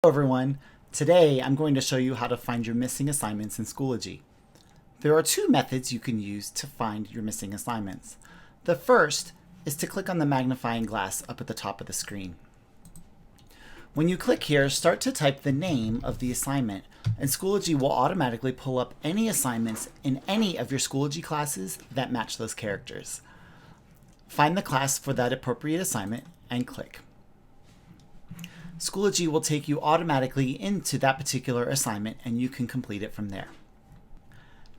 Hello everyone, today I'm going to show you how to find your missing assignments in Schoology. There are two methods you can use to find your missing assignments. The first is to click on the magnifying glass up at the top of the screen. When you click here, start to type the name of the assignment, and Schoology will automatically pull up any assignments in any of your Schoology classes that match those characters. Find the class for that appropriate assignment and click. Schoology will take you automatically into that particular assignment and you can complete it from there.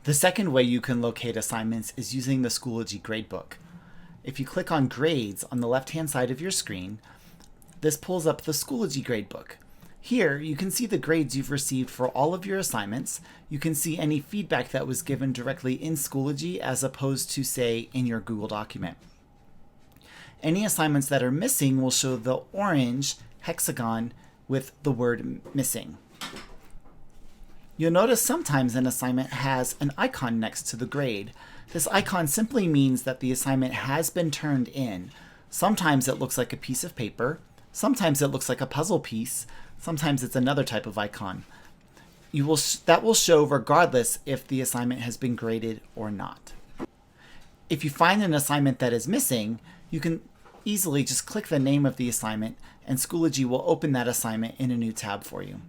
The second way you can locate assignments is using the Schoology Gradebook. If you click on Grades on the left-hand side of your screen, this pulls up the Schoology Gradebook. Here you can see the grades you've received for all of your assignments. You can see any feedback that was given directly in Schoology as opposed to, say, in your Google document. Any assignments that are missing will show the orange hexagon with the word missing. You'll notice sometimes an assignment has an icon next to the grade. This icon simply means that the assignment has been turned in. Sometimes it looks like a piece of paper, sometimes it looks like a puzzle piece, sometimes it's another type of icon. That will show regardless if the assignment has been graded or not. If you find an assignment that is missing, you can easily just click the name of the assignment and Schoology will open that assignment in a new tab for you.